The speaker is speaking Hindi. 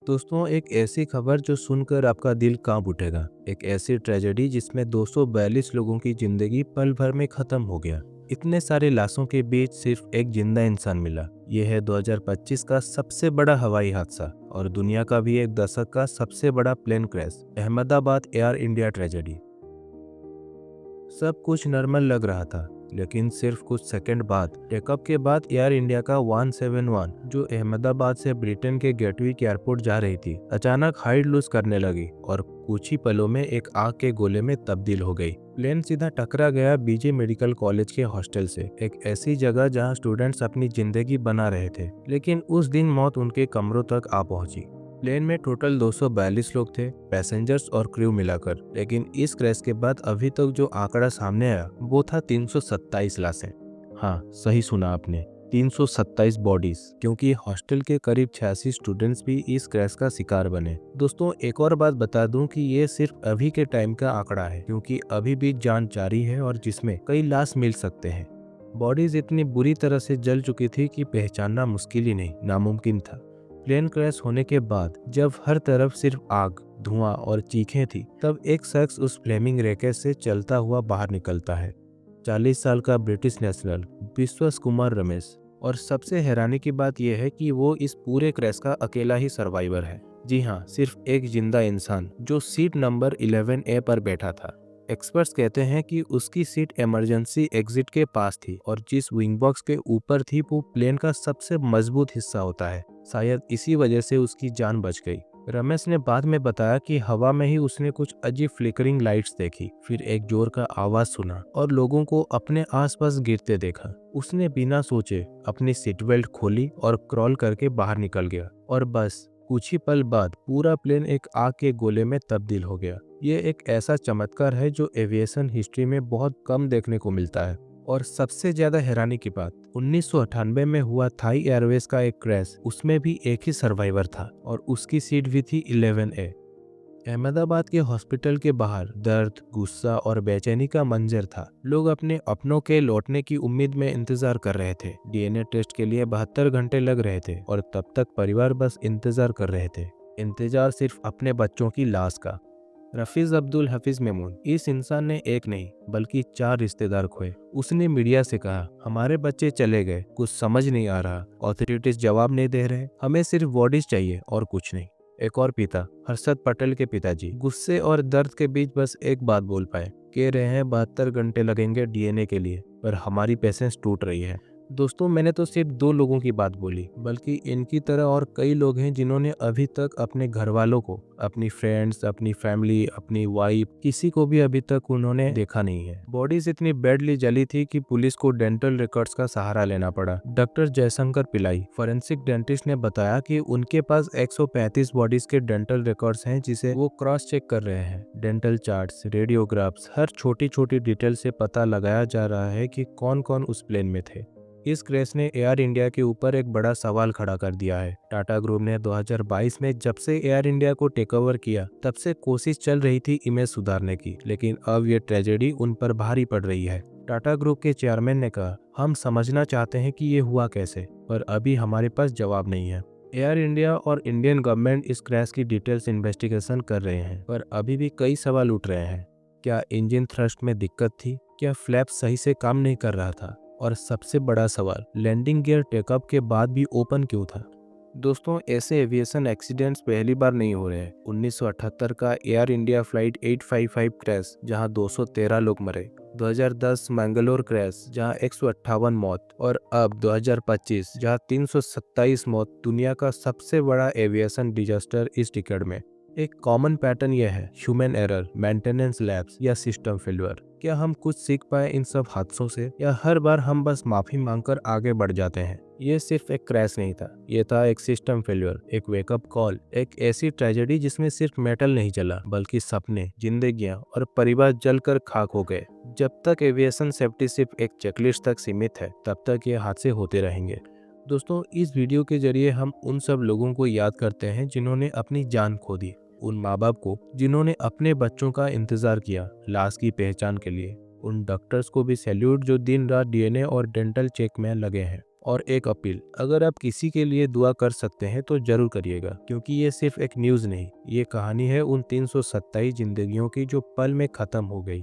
दोस्तों, एक ऐसी खबर जो सुनकर आपका दिल कांप उठेगा। एक ऐसी ट्रेजेडी जिसमें 242 लोगों की जिंदगी पल भर में खत्म हो गया। इतने सारे लाशों के बीच सिर्फ एक जिंदा इंसान मिला। यह है 2025 का सबसे बड़ा हवाई हादसा और दुनिया का भी एक दशक का सबसे बड़ा plane crash, Ahmedabad air India tragedy. सब कुछ नॉर्मल लग रहा था, लेकिन सिर्फ कुछ सेकंड बाद टेकअप के बाद एयर इंडिया का 171 जो अहमदाबाद से ब्रिटेन के गेटविक एयरपोर्ट जा रही थी, अचानक हाइट लूज करने लगी और कुछ ही पलों में एक आग के गोले में तब्दील हो गई। प्लेन सीधा टकरा गया बीजे मेडिकल कॉलेज के हॉस्टल से, एक ऐसी जगह जहां स्टूडेंट्स अपनी जिंदगी बना रहे थे, लेकिन उस दिन मौत उनके कमरों तक आ पहुंची। प्लेन में टोटल 242 लोग थे, पैसेंजर्स और क्रू मिलाकर, लेकिन इस क्रैश के बाद अभी तक जो आंकड़ा सामने आया वो था 327 लाशें। हाँ, सही सुना आपने, 327 बॉडीज, क्योंकि हॉस्टल के करीब 86 स्टूडेंट्स भी इस क्रैश का शिकार बने। दोस्तों, एक और बात बता दूं कि ये सिर्फ अभी के टाइम का आंकड़ा है, क्योंकि अभी भी जांच जारी है और जिसमें कई लाश मिल सकते हैं। बॉडीज इतनी बुरी तरह से जल चुकी थी कि पहचानना मुश्किल ही नहीं, नामुमकिन था। प्लेन क्रैश होने के बाद जब हर तरफ सिर्फ आग, धुआं और चीखें थी, तब एक शख्स उस फ्लेमिंग रैकेट से चलता हुआ बाहर निकलता है। 40 साल का ब्रिटिश नेशनल विश्वास कुमार रमेश। और सबसे हैरानी की बात यह है कि वो इस पूरे क्रैश का अकेला ही सर्वाइवर है। जी हाँ, सिर्फ एक जिंदा इंसान जो सीट नंबर 11A पर बैठा था। एक्सपर्ट्स कहते हैं कि उसकी सीट इमरजेंसी एग्जिट के पास थी और जिस विंग बॉक्स के ऊपर थी वो प्लेन का सबसे मजबूत हिस्सा होता है। शायद इसी वजह से उसकी जान बच गई। रमेश ने बाद में बताया कि हवा में ही उसने कुछ अजीब फ्लिकरिंग लाइट्स देखी, फिर एक जोर का आवाज सुना और लोगों को अपने आसपास गिरते देखा। उसने बिना सोचे अपनी सीट बेल्ट खोली और क्रॉल करके बाहर निकल गया और बस कुछ ही पल बाद पूरा प्लेन एक आग के गोले में तब्दील हो गया। ये एक ऐसा चमत्कार है जो एविएशन हिस्ट्री में बहुत कम देखने को मिलता है। और सबसे ज्यादा हैरानी की बात, 1998 में हुआ थाई एयरवेज का एक क्रैश, उसमें भी एक ही सर्वाइवर था और उसकी सीट भी थी 11A। अहमदाबाद के हॉस्पिटल के बाहर दर्द, गुस्सा और बेचैनी का मंजर था। लोग अपने अपनों के लौटने की उम्मीद में इंतजार कर रहे थे। डीएनए टेस्ट के लिए 72 घंटे लग रहे थे और तब तक परिवार बस इंतजार कर रहे थे। इंतजार सिर्फ अपने बच्चों की लाश का। रफीज अब्दुल हफीज मेमून, इस इंसान ने एक नहीं बल्कि 4 रिश्तेदार खोए। उसने मीडिया से कहा, हमारे बच्चे चले गए, कुछ समझ नहीं आ रहा, अथॉरिटीज जवाब नहीं दे रहे, हमें सिर्फ बॉडीज चाहिए और कुछ नहीं। एक और पिता, हर्षद पटेल के पिताजी, गुस्से और दर्द के बीच बस एक बात बोल पाए, कह रहे हैं 72 घंटे लगेंगे डीएनए के लिए, पर हमारी पेशेंस टूट रही है। दोस्तों, मैंने तो सिर्फ 2 लोगों की बात बोली, बल्कि इनकी तरह और कई लोग हैं जिन्होंने अभी तक अपने घर वालों को, अपनी फ्रेंड्स, अपनी फैमिली, अपनी वाइफ, किसी को भी अभी तक उन्होंने देखा नहीं है। बॉडीज इतनी बैडली जली थी कि पुलिस को डेंटल रिकॉर्ड्स का सहारा लेना पड़ा। डॉक्टर जयशंकर पिलाई, फोरेंसिक डेंटिस्ट, ने बताया कि उनके पास 135 बॉडीज के डेंटल रिकॉर्ड्स हैं जिसे वो क्रॉस चेक कर रहे हैं। डेंटल चार्ट्स, रेडियोग्राफ्स, हर छोटी छोटी डिटेल से पता लगाया जा रहा है कि कौन कौन उस प्लेन में थे। इस क्रैश ने एयर इंडिया के ऊपर एक बड़ा सवाल खड़ा कर दिया है। टाटा ग्रुप ने 2022 में जब से एयर इंडिया को टेक ओवर किया, तब से कोशिश चल रही थी इमेज सुधारने की, लेकिन अब ये ट्रेजेडी उन पर भारी पड़ रही है। टाटा ग्रुप के चेयरमैन ने कहा, हम समझना चाहते हैं कि ये हुआ कैसे, पर अभी हमारे पास जवाब नहीं है। एयर इंडिया और इंडियन गवर्नमेंट इस क्रैश की डिटेल्स इन्वेस्टिगेशन कर रहे हैं, पर अभी भी कई सवाल उठ रहे हैं। क्या इंजन थ्रस्ट में दिक्कत थी? क्या फ्लैप सही से काम नहीं कर रहा था? और सबसे बड़ा सवाल, लैंडिंग गियर टेकअप के बाद भी ओपन क्यों था? दोस्तों, ऐसे एविएशन एक्सीडेंट्स पहली बार नहीं हो रहे हैं। 1978 का एयर इंडिया फ्लाइट 855 क्रैश, जहां 213 लोग मरे। 2010 मैंगलोर क्रैश, जहां 158 मौत। और अब 2025, जहां 327 मौत, दुनिया का सबसे बड़ा एविएशन डिजास्टर इस डिकेड में। एक कॉमन पैटर्न यह है, ह्यूमन एरर, मेंटेनेंस लैप्स या सिस्टम फेल्यूर। क्या हम कुछ सीख पाए इन सब हादसों से, या हर बार हम बस माफी मांगकर आगे बढ़ जाते हैं? ये सिर्फ एक क्रैश नहीं था, ये था एक सिस्टम फेल्यूर, एक वेकअप कॉल, एक ऐसी ट्रेजेडी जिसमें सिर्फ मेटल नहीं जला, बल्कि सपने, जिंदगियां और परिवार जलकर खाक हो गए। जब तक एविएशन सेफ्टी सिर्फ एक चेकलिस्ट तक सीमित है, तब तक ये हादसे होते रहेंगे। दोस्तों, इस वीडियो के जरिए हम उन सब लोगों को याद करते हैं जिन्होंने अपनी जान खो दी, उन माँ बाप को जिन्होंने अपने बच्चों का इंतजार किया लाश की पहचान के लिए, उन डॉक्टर्स को भी सैल्यूट जो दिन रात डीएनए और डेंटल चेक में लगे हैं, और एक अपील, अगर आप किसी के लिए दुआ कर सकते हैं तो जरूर करिएगा, क्योंकि ये सिर्फ एक न्यूज़ नहीं, ये कहानी है उन 327 जिंदगियों की जो पल में ख़त्म हो गई।